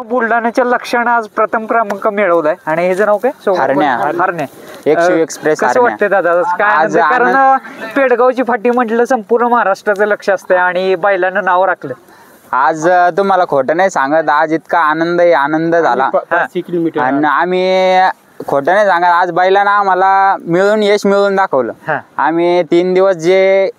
बुलढाण्याच्या लक्षानं आज प्रथम क्रमांक मिळवलाय आणि हे नाव काय हरण्या एक्सप्रेस कसं वाटतंय दादा काय आनंद आहे? कारण पेडगावची फाटी म्हटलं संपूर्ण महाराष्ट्राचं लक्ष असतंय आणि बैलानं नाव राखलं. आज तुम्हाला खोटं नाही सांगत, आज इतका आनंद झाला आणि आम्ही खोटं नाही सांगत, आज बैलानं आम्हाला यश मिळवून दाखवलं. आम्ही 3 दिवस जे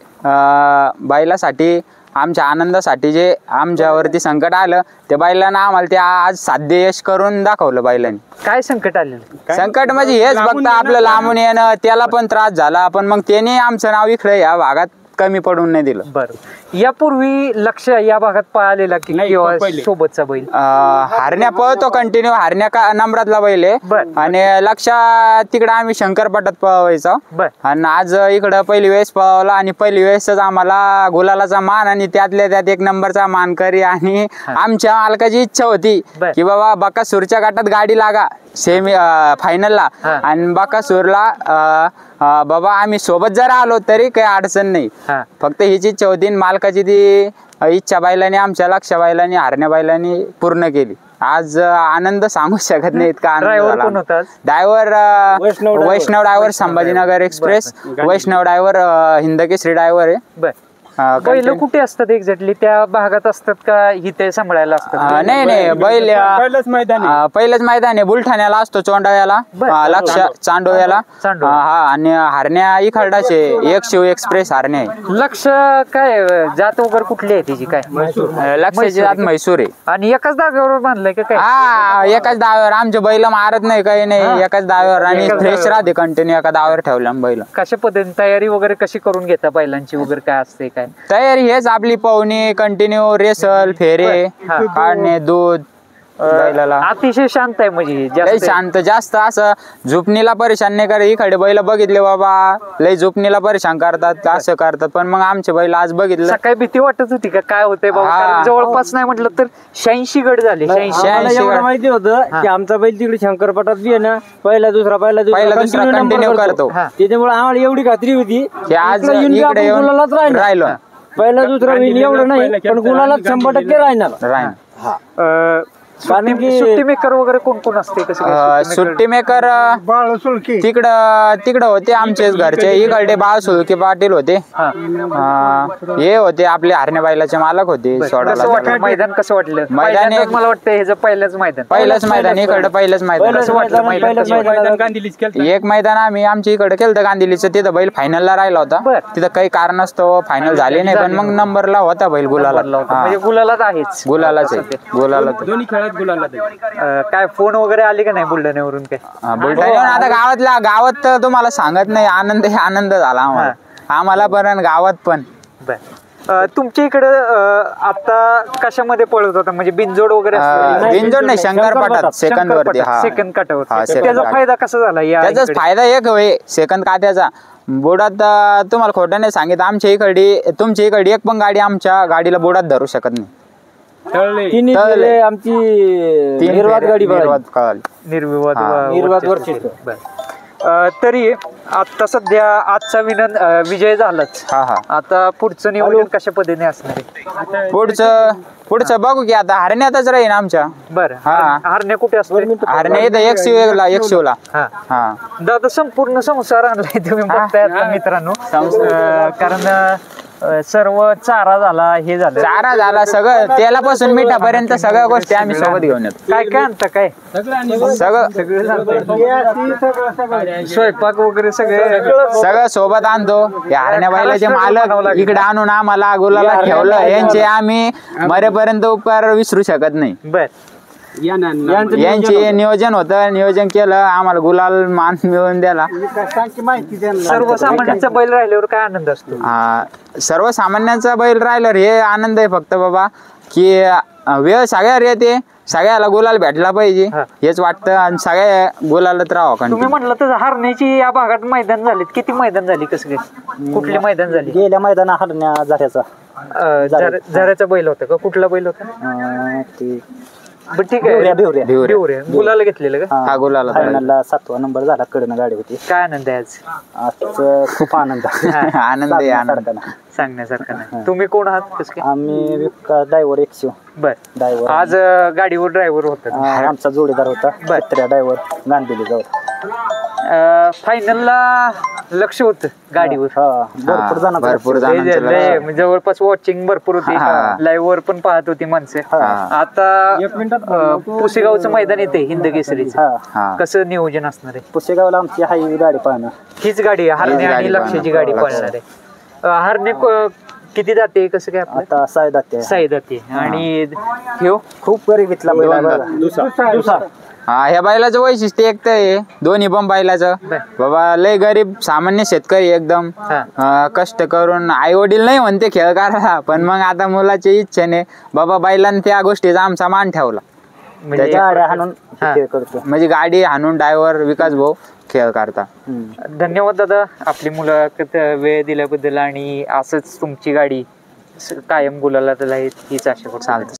बैलासाठी आमच्या आनंदासाठी जे आमच्यावरती संकट आलं ते बैलांना आम्हाला ते आज साध्य यश करून दाखवलं. बैलांनी काय संकट आलेलं? संकट म्हणजे हेच फक्त आपलं लांबून येणं, त्याला पण त्रास झाला, पण मग त्याने आमचं नाव इकडे या भागात कमी पडून नाही दिलं. बरं, यापूर्वी लक्ष या भागात पळालेला की सोबतचा बैल? हरण्या पळतो कंटिन्यू, हरण्या का नंबरातला बैल आहे आणि लक्ष तिकडे आम्ही शंकरपटात पळवायचो आणि आज इकडं पहिली वेळेस पळवला आणि पहिली वेळेसच आम्हाला गुलालाचा मान आणि त्यातल्या त्यात 1 नंबरचा मानकरी. आणि आमच्या मालकाची इच्छा होती की बाबा बकासूरच्या गटात गाडी लागा सेमी फायनलला आणि बकासूरला बाबा आम्ही सोबत जरा आलो तरी काही अडचण नाही. फक्त हीच इच्छा होती, मालकाची ती इच्छा बैलांनी आमच्या लक्ष बैलांनी हरण्या बैलांनी पूर्ण केली. आज आनंद सांगू शकत नाही इतका आनंद झाला. ड्रायव्हर वैष्णव ड्रायव्हर संभाजीनगर एक्सप्रेस, वैष्णव ड्रायव्हर हिंदकेसरी ड्रायव्हर आहे. बैल कुठे असतात एक्झॅक्टली? त्या भागात असतात का इथे सांभाळायला असतात? नाही बैल पहिलंच मैदान आहे, बुलढाण्याला असतो, चोंडाव्याला, लक्ष चांडोव्याला. हा, आणि हरण्या इखर्डाचे एकशिव एक्सप्रेस हरण्या आहे. लक्ष काय जात वगैरे कुठली आहे त्याची? काय लक्षाची जात म्हैसूर आहे. आणि एकाच धाव्यावर बांधलंय का काय? हा, एकाच धाव्यावर. आमचे बैल मारत नाही, काही नाही, एकाच धाव्यावर आणि फ्रेश राहते कंटिन्यू एका धाव्यावर ठेवल्या बैल. कशा पद्धतीने तयारी वगैरे कशी करून घेता बैलांची वगैरे काय असते? काय तयारी हेच आपली पवनी कंटिन्यू, रेसल, फेरे काढणे, दूध बैलाला. अतिशय शांत आहे म्हणजे शांत, जास्त असं झुपणीला परेशान नाही करे. इकडे बैल बघितले बाबा लय झुपणीला परेशान करतात, असं करतात, पण मग आमचे बैल आज बघितलं. सकाळी भीती वाटत होती का काय होतंय बाबा? जवळपास नाही म्हटलं तर 86 गट झाले. 86 माहिती होतं की आमचा बैल तिकडे शंकरपटात बी आहे ना, पहिला दुसरा कंटिन्यू करतो. त्याच्यामुळे आम्हाला एवढी खात्री होती की आज इकडे राहिलो. पहिला दुसरा बैल एवढं नाही, पण गुलाला 100% राहणार. सुट्टी मेकर वगैरे कोण कोण असते? सुट्टी मेकर तिकडं होते आमचे घरचे, इकडे बाळ सुळके पाटील होते, हे होते आपले हरण्या बैलाचे मालक होते. सोडायला मैदान कसं वाटलं? मैदान मला वाटतं हे पहिलंच मैदान इकडं पहिलंच मैदान. एक मैदान आम्ही आमच्या इकडे केलं गांधिलीचं, तिथं बैल फायनलला राहिला होता. तिथं काही कारण असतं फायनल झाले नाही, पण मग नंबरला होता बैल गुलाला. म्हणजे गुलालाच आहेच, गुलालाच दोन्ही खेळात गुलाला. काय फोन वगैरे आले का नाही बुलढाण्यावरून? काय बुलढाण्यावरून आता गावात तुम्हाला सांगत नाही, आनंद झाला आम्हाला पण गावात पण. तुमच्या इकडं आता कशामध्ये पळत होता? म्हणजे बिनजोड वगैरे? बिनजोड नाही, शंकरपटात सेकंद वरती. सेकंद काटावर. त्याचा फायदा कसा झाला? त्याचा फायदा एक होय सेकंद काट्याचा. बोडात तुम्हाला खोटं नाही सांगित, आमच्या इकडे तुमच्या इकडे एक पण गाडी आमच्या गाडीला बोडात धरू शकत नाही. आमची निर्वाद गाडी निर्वाद वरची. तरी आता सध्या आजचा विजय झालाच. आता पुढचं नियोजन कशा पद्धतीने असणार आहे? पुढचं बघू की आता हरण्यातच राहील आमच्या. बरं, हरण्या कुठे असतो? हरण्या इथं एक शिवला. दादा संपूर्ण संसार आणलाय तुम्ही बघताय आता मित्रांनो, कारण सर्व चारा झाला, हे झालं, चारा झाला, सगळं तेलापासून मिठापर्यंत सगळ्या गोष्टी आम्ही सोबत घेऊन येतो. काय काय आणता? काय सगळं स्वयंपाक वगैरे सगळं सोबत आणतो. हरण्या बैलाचे मालक इकडे आणून आम्हाला गुलाला ठेवलं, यांचे आम्ही मरेपर्यंत उपकार विसरू शकत नाही. बर, यांचे नियोजन होतं, नियोजन केलं, आम्हाला गुलाल मान मिळवून द्याला. सर्वसामान्यांचा बैल राहिल्यावर काय आनंद असतो? सर्वसामान्यांचा बैल राहिल्यावर हे आनंद आहे फक्त बाबा की वेळ सगळ्यावर येते, सगळ्याला गुलाल भेटला पाहिजे हेच वाटतं आणि सगळ्या गुलालत राहावं. तुम्ही म्हटलं तर हरण्याची या भागात मैदान झालीत, किती मैदान झाली? कसं काय, कुठली मैदान झाली? गेल्या मैदाना हरण्या झऱ्याचा झऱ्याचा बैल होता का? कुठला बैल होता? बरं ठीक आहे. भिवऱ्या. भिवऱ्या. गुलाला घेतलेलं का? हा गुलाला फायनलला 7वा नंबर झाला. कडनं गाडी होती. काय आनंद आहे आज? आज खूप आनंद आनंद आहे आनंद. सांगण्यासारखं नाही. तुम्ही कोण आहात? कसं काय? आम्ही विकास ड्रायव्हर 100 बर. ड्रायव्हर आज गाडीवर ड्रायव्हर होता. आमचा जोडीदार होता. ड्रायव्हर गांधीली जाऊ. फायनलला लक्ष होतं गाडीवर. भरपूर जण भरपूर लय- जणांचं लय- म्हणजे जवळपास वॉचिंग भरपूर होती. लाईव्ह वर पण पाहत होती माणसं. आता पुसेगावचं मैदान येते हिंद केसरीचं. हा. कसं नियोजन असणार आहे? पुसेगावला आमची हाय गाडी पाहणं. हीच गाडी आहे, हरणे आणि लक्षाची गाडी पळणार आहे. हरणे किती जाते कसं काय आपलं? आता साय जाते. साई जाते. आणि ह्यो खूप गरिबीतला बैल आहे बघा. दुसरा हा ह्या बैलाचं वैशिष्ट्य एक तर आहे दोन्ही पण बैलाचं. बाबा लय गरीब सामान्य शेतकरी एकदम कष्ट करून आई वडील नाही म्हणते खेळ करायला, पण मग आता मुलाच्या इच्छेने बाबा बैलांनी त्या गोष्टीचा आमचा मान ठेवला. म्हणजे गाड्या हाणून खेळ करतो. म्हणजे गाडी हाणून ड्रायव्हर विकास भाऊ खेळ करता. धन्यवाद दादा, आपली मुलाखत वेळ दिल्याबद्दल. आणि असंच तुमची गाडी कायम गुलाला हीच आशा करतो. चालतं.